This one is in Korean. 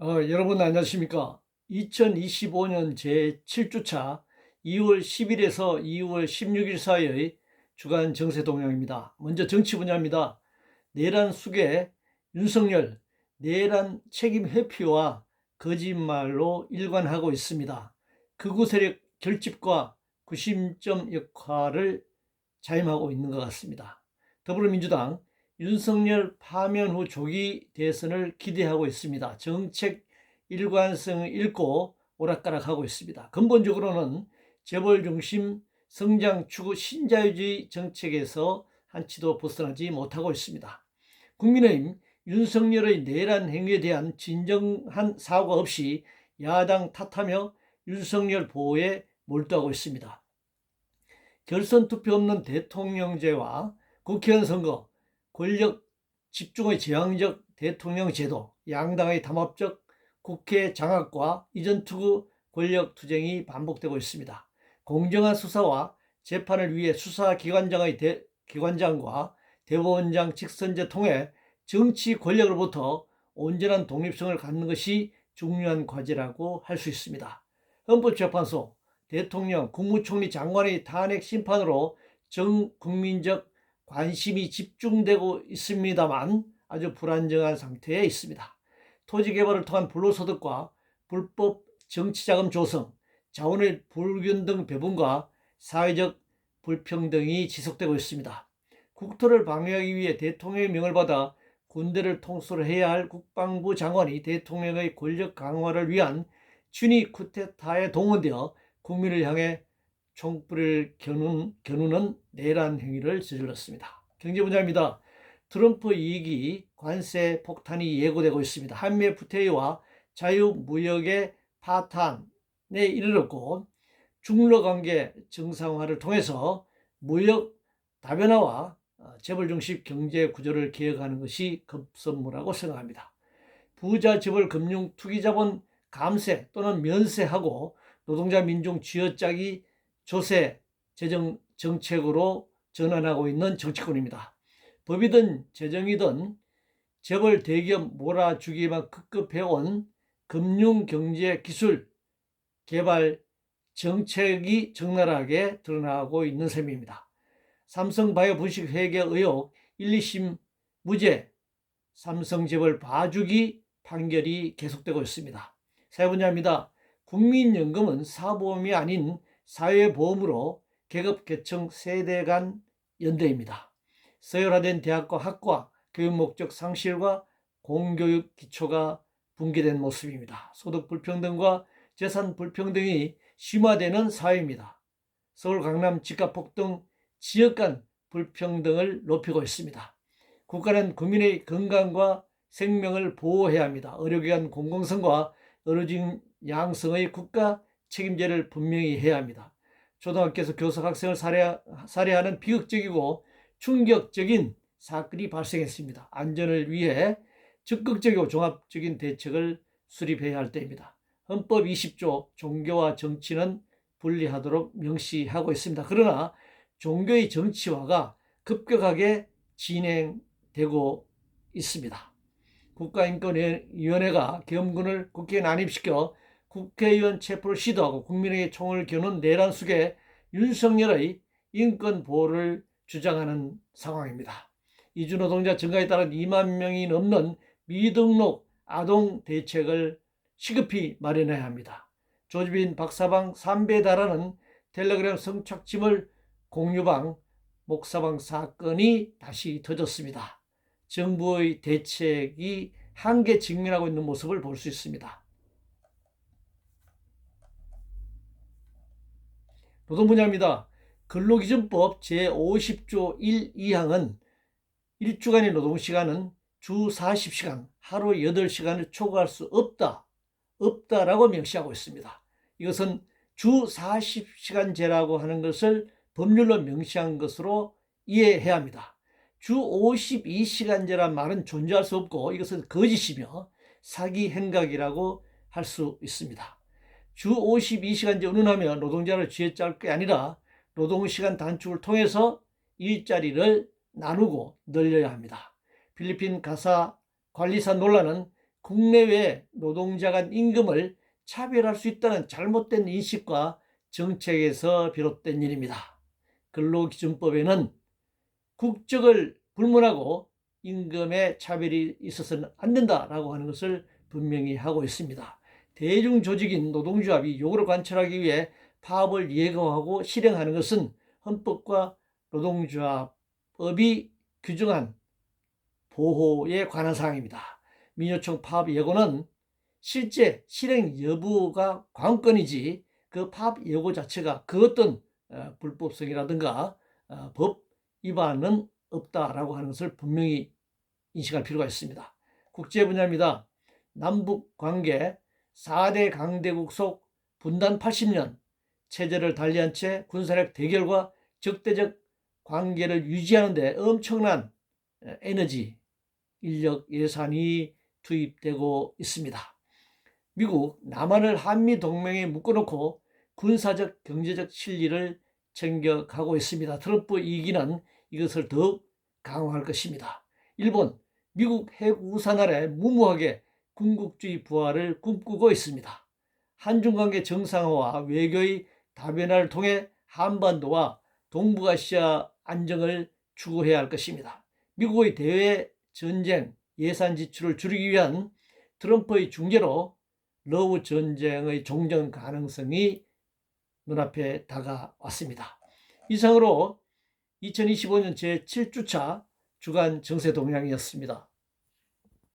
여러분 안녕하십니까? 2025년 제7주차 2월 10일에서 2월 16일 사이의 주간 정세 동향입니다. 먼저 정치 분야입니다. 내란 수계 윤석열 내란 책임 회피와 거짓말로 일관하고 있습니다. 극우 세력 결집과 구심점 역할을 자임하고 있는 것 같습니다. 더불어민주당 윤석열 파면 후 조기 대선을 기대하고 있습니다. 정책 일관성을 잃고 오락가락하고 있습니다. 근본적으로는 재벌 중심 성장 추구 신자유주의 정책에서 한치도 벗어나지 못하고 있습니다. 국민의힘 윤석열의 내란 행위에 대한 진정한 사과 없이 야당 탓하며 윤석열 보호에 몰두하고 있습니다. 결선 투표 없는 대통령제와 국회의원 선거, 권력 집중의 제왕적 대통령 제도, 양당의 담합적 국회 장악과 이전 투구 권력 투쟁이 반복되고 있습니다. 공정한 수사와 재판을 위해 수사기관장의 기관장과 대법원장 직선제 통해 정치 권력으로부터 온전한 독립성을 갖는 것이 중요한 과제라고 할 수 있습니다. 헌법재판소, 대통령, 국무총리, 장관의 탄핵 심판으로 전 국민적 관심이 집중되고 있습니다만 아주 불안정한 상태에 있습니다. 토지 개발을 통한 불로소득과 불법 정치자금 조성, 자원의 불균등 배분과 사회적 불평등이 지속되고 있습니다. 국토를 방어하기 위해 대통령의 명을 받아 군대를 통솔해야 할 국방부 장관이 대통령의 권력 강화를 위한 친위 쿠데타에 동원되어 국민을 향해 총불을 겨누는 내란 행위를 저질렀습니다. 경제 분야입니다. 트럼프 2기 관세 폭탄이 예고되고 있습니다. 한미 FTA와 자유무역의 파탄에 이르렀고 중러 관계 정상화를 통해서 무역 다변화와 재벌 중심 경제 구조를 개혁하는 것이 급선무라고 생각합니다. 부자 재벌 금융 투기 자본 감세 또는 면세하고 노동자 민중 쥐어짜기 조세 재정 정책으로 전환하고 있는 정치권입니다. 법이든 재정이든 재벌 대기업 몰아주기만 급급해온 금융경제 기술 개발 정책이 적나라하게 드러나고 있는 셈입니다. 삼성바이오 분식 회계 의혹 1, 2심 무죄, 삼성재벌 봐주기 판결이 계속되고 있습니다. 세 분야입니다. 국민연금은 사보험이 아닌 사회보험으로 계급계층 세대 간 연대입니다. 서열화된 대학과 학과, 교육 목적 상실과 공교육 기초가 붕괴된 모습입니다. 소득 불평등과 재산 불평등이 심화되는 사회입니다. 서울 강남 집값 폭등, 지역 간 불평등을 높이고 있습니다. 국가는 국민의 건강과 생명을 보호해야 합니다. 의료기관 공공성과 의료진 양성의 국가 책임제를 분명히 해야 합니다. 초등학교에서 교사 학생을 살해하는 비극적이고 충격적인 사건이 발생했습니다. 안전을 위해 적극적이고 종합적인 대책을 수립해야 할 때입니다. 헌법 20조 종교와 정치는 분리하도록 명시하고 있습니다. 그러나 종교의 정치화가 급격하게 진행되고 있습니다. 국가인권위원회가 계엄군을 국회에 난입시켜 국회의원 체포를 시도하고 국민에게 총을 겨눈 내란 속에 윤석열의 인권 보호를 주장하는 상황입니다. 이주노동자 증가에 따른 2만 명이 넘는 미등록 아동 대책을 시급히 마련해야 합니다. 조지빈 박사방 3배에 달하는 텔레그램 성착취물 공유방 목사방 사건이 다시 터졌습니다. 정부의 대책이 한계 직면하고 있는 모습을 볼 수 있습니다. 노동 분야입니다. 근로기준법 제50조 1, 2항은 일주간의 노동시간은 주 40시간, 하루 8시간을 초과할 수 없다라고 명시하고 있습니다. 이것은 주 40시간제라고 하는 것을 법률로 명시한 것으로 이해해야 합니다. 주 52시간제란 말은 존재할 수 없고 이것은 거짓이며 사기 행각이라고 할 수 있습니다. 주 52시간제 운운하며 노동자를 쥐어짜을 게 아니라 노동시간 단축을 통해서 일자리를 나누고 늘려야 합니다. 필리핀 가사 관리사 논란은 국내외 노동자 간 임금을 차별할 수 있다는 잘못된 인식과 정책에서 비롯된 일입니다. 근로기준법에는 국적을 불문하고 임금의 차별이 있어서는 안 된다라고 하는 것을 분명히 하고 있습니다. 대중조직인 노동조합이 요구를 관철하기 위해 파업을 예고하고 실행하는 것은 헌법과 노동조합법이 규정한 보호에 관한 사항입니다. 민요청 파업 예고는 실제 실행 여부가 관건이지 그 파업 예고 자체가 그 어떤 불법성이라든가 법 위반은 없다라고 하는 것을 분명히 인식할 필요가 있습니다. 국제 분야입니다. 남북 관계 4대 강대국 속 분단 80년 체제를 달리한 채 군사력 대결과 적대적 관계를 유지하는 데 엄청난 에너지, 인력, 예산이 투입되고 있습니다. 미국, 남한을 한미 동맹에 묶어놓고 군사적, 경제적 실리를 챙겨가고 있습니다. 트럼프 2기는 이것을 더욱 강화할 것입니다. 일본, 미국 핵우산 아래 무모하게 군국주의 부활을 꿈꾸고 있습니다. 한중관계 정상화와 외교의 다변화를 통해 한반도와 동북아시아 안정을 추구해야 할 것입니다. 미국의 대외 전쟁 예산 지출을 줄이기 위한 트럼프의 중재로 러우 전쟁의 종전 가능성이 눈앞에 다가왔습니다. 이상으로 2025년 제7주차 주간 정세 동향이었습니다.